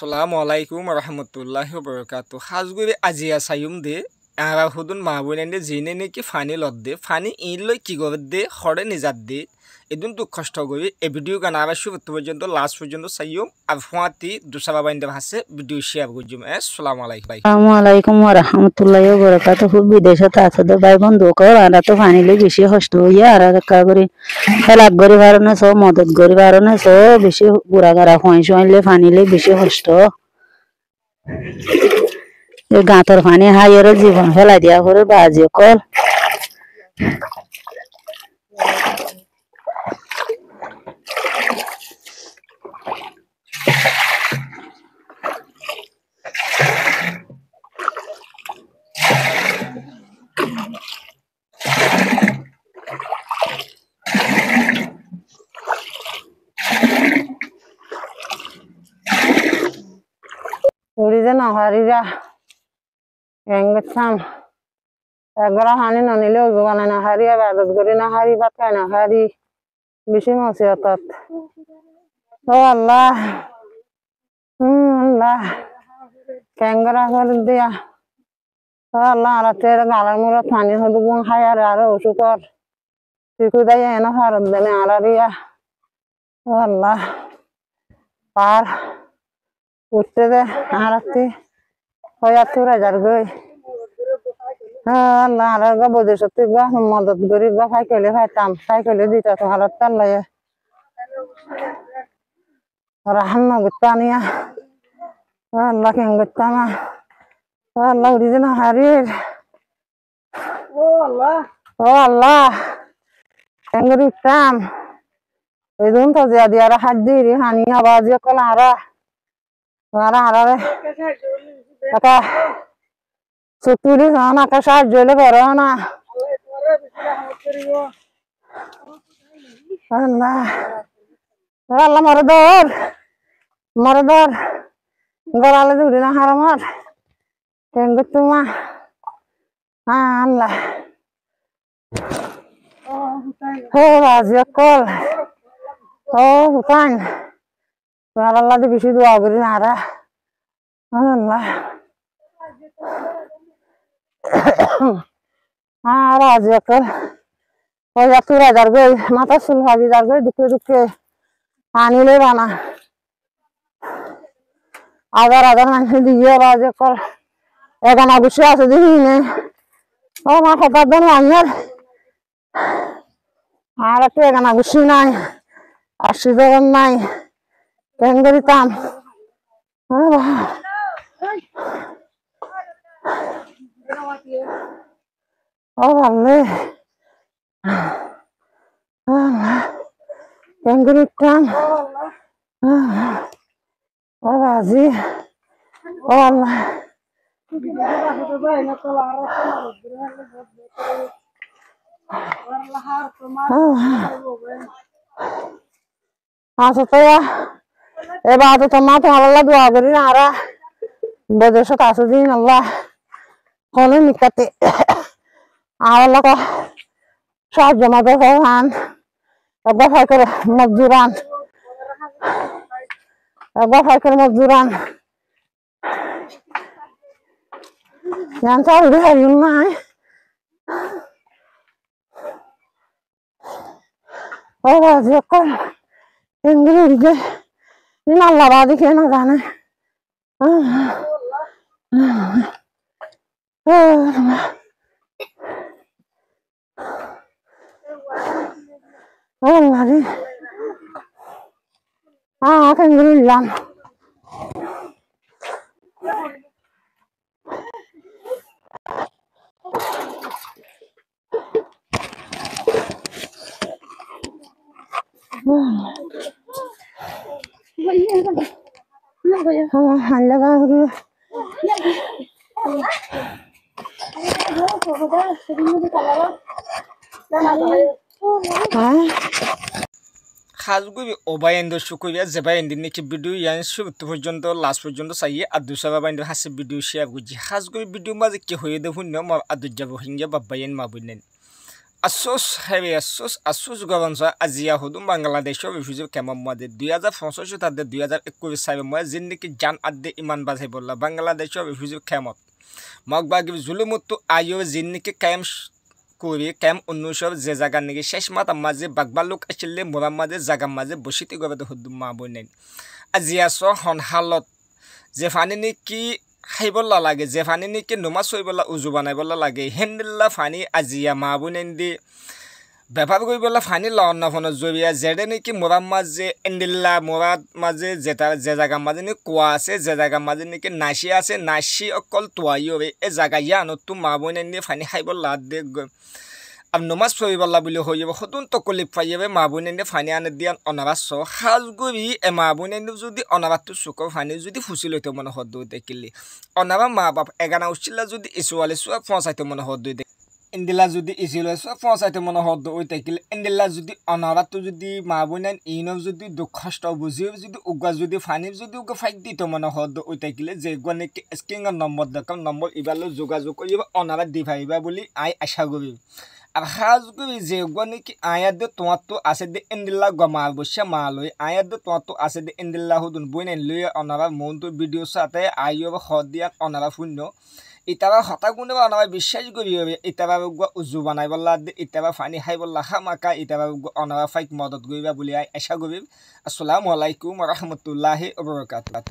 Assalamu alaikum warahmatullahi wabarakatuh. Hasguri ajiya sayum de ara hudun maabunende jine ne ki fani lodde fani inlo ki gorde khore nizad de edun tu kষ্ট করি এই video গান আবার শুরু পর্যন্ত last পর্যন্ত সাইয়ম আর ফুয়াতি দুসাবা বাইন্দে ভাষে video share করজুম আসসালামু আলাইকুম ওয়া রাহমাতুল্লাহি ওয়া বারাকাতুহু বিদেশত আছে তো ভাই বন্ধু কর আর তো ফানিলে বেশি কষ্ট হইয়া আর কা করে হেলাপ করি কারণে সব মদত করি কারণে সব বেশি গুড়াগাড়া হইলে ফানিলে বেশি কষ্ট এই গাতর ফানি হাইয়ের জীবন ফেলাই দিয়া করে বাজি কল উড়িতে নহারিরা গেঙ্গেছাম একগরা হানি ননিলেও জোগানে নাহারি আর আদত করি নাহারি ভাত খাই নাহারি বেশি মসিয়তত ও আল্লাহ আল্লাহ ক্যাঙ্গরা করে দিয়া ও আল্লাহ আর গালার মুড়ত পানি হদু গুণ খাই আর আরো অসুখর শিশু দেয় এনে হরত দেনে আলারিয়া ও আল্লাহ পার উঠতে দে আরাতি হয়া তুরা যার গই আল্লাহ আর গা বদে সত্যি গা মদত করি গা সাইকেলে খাইতাম সাইকেলে দিতা তো হালত তার লাগে রাহান নগদ নিয়া আল্লাহ কেন করতাম আল্লাহ উড়ি না হারির ও আল্লাহ কেন করে উঠতাম এই দিন তো জিয়া দিয়ারা হাত দিই হানি আওয়াজ কল আরা আরে আকা সুতুলি না আকা সাহায্য হলে করো না আল্লাহ আল্লাহ মরে ধর গড়ালে দূরে না হার আমার কেন তোমা আল্লাহ হে বাজি কল ও হুসাইন আল্লাহ দি বেশি দোয়া করি না আরা আল্লাহ আর আজ কল ওই তুরা যার গই মাথা চুল ভাগি যার গই দুঃখে দুঃখে আনিলে বানা আদার মানুষ দিয়ে বাজে কল এখানে গুছিয়ে আছে দেখি নে ও মা হঠাৎ দেন আইয়ার আর একটু এখানে গুছি নাই আসি দোকান নাই কেন করিতাম ও ভালো কেন করিতাম ও বাজি ও আল্লাহ আচ্ছা তো এবার তো তোমার তোমার আল্লাহ দোয়া করি না আরা বদেশত আছে দিন আল্লাহ কোনো নিকাতে আল্লাহ সাহায্য মাদে হান একবার ফাই করে মজদুরান জানতে উড়ে হারিও নাই ও বাজি কল এগুলো উড়ে আল্লাহ বাদি খেয়ে না জানে আলহামদুলিল্লাহ খাজগুবি ওবাইন্দ শুকুরিয়া জেবাইন্দিন নাকি ভিডিও ইয়ান শুরু পর্যন্ত লাস্ট পর্যন্ত চাইয়ে আর দুসাবা বাইন্দের হাসে ভিডিও শেয়ার করছি খাজগুবি ভিডিও মাঝে কি হয়ে দেখুন আর দুজাবো হিঙ্গা বাবাইন মাবুনেন আছোস হেবে আছোস গবংশ আজিয়া হুদুম বাংলাদেশৰ রিফিউজি কেম্পৰ মধ্যে 2065 তাতে 2021 সালে মই জিন্দিগি জান আদে ইমান বাজে বললা বাংলাদেশৰ রিফিউজি কেম্পত মগবাগি জুলুমতো আয়ো জিন্দিগি কেম্প কৰি কেম্প 19 যে জায়গা নেকি শেষ মাতা মাঝে বাগবালুক আছিলে মোরা মাঝে জায়গা মাঝে বসিতে গবে হুদুম মা বইনেন আজিয়া স হন হালত যে ফানি নেকি খাইবলা লাগে যে ফানি নেকি নমাজ হইবলা উজু বানাইবলা লাগে হেন্দিল্লা ফানি আজিয়া মা বইনেন্দি ব্যবহার করিবলা ফানি লওনা ফোন জরিয়া যেডে নেকি মোরার মাঝে এন্দিল্লা মোরার মাঝে যেটা যে জায়গা মাঝে নি কুয়া আছে যে জায়গা মাঝে নেকি নাসি আছে নাসি অকল তোয়াই হবে এ জায়গা ইয়ানো তো মা বইনেন্দি ফানি খাইবলা দে আর নমাজ পড়িবলা বলে হয়ে যাব সতুন তকলিফ পাই যাবে মা বইনেন্দি ফানি আনে দিয়া অনাবাস সাজগুড়ি এ মা বইনেন্দি যদি অনাবাসটো চুকৰ ফানি যদি ফুচি লইতে মনে হদ দেখিলি অনাবা মা বাপ এগানা উচিলা যদি ইসুয়ালে চুয়া পৌঁছাইতে মনে হদ দে ইন্দিলা যদি ইসিলে চুয়া পৌঁছাইতে মনে হদ ওই দেখিলে ইন্দিলা যদি অনাবাসটো যদি মা বইনেন ইনব যদি দুঃখষ্ট বুঝি যদি উগা যদি ফানি যদি উগা ফাইক দিতে মনে হদ ওই দেখিলে যে গনে স্ক্রিনের নম্বর দেখাম নম্বর ইবালো যোগাযোগ করিবা অনাবাস দি ভাইবা বলি আই আশা করি আর হাজগুবি যে গনিকি আয়াদ তোমার তো আছে দে ইন্দিল্লা গমা বসে মালই আয়াদ তোমার তো আছে দে ইন্দিল্লা হুদুন বইনেন লই অনারা মনটো ভিডিও সাথে আইব হদিয়া অনারা শূন্য ইতাবা হতা গুণে বা অনারা বিশ্বাস করি হবে ইতাবা উজু বানাই বললা দে ইতাবা ফানি খাই বললা খামাকা ইতাবা অনারা ফাইক মদত করিবা বলি আশা করি আসসালামু আলাইকুম ওয়া রাহমাতুল্লাহি ওয়া বারাকাতুহু।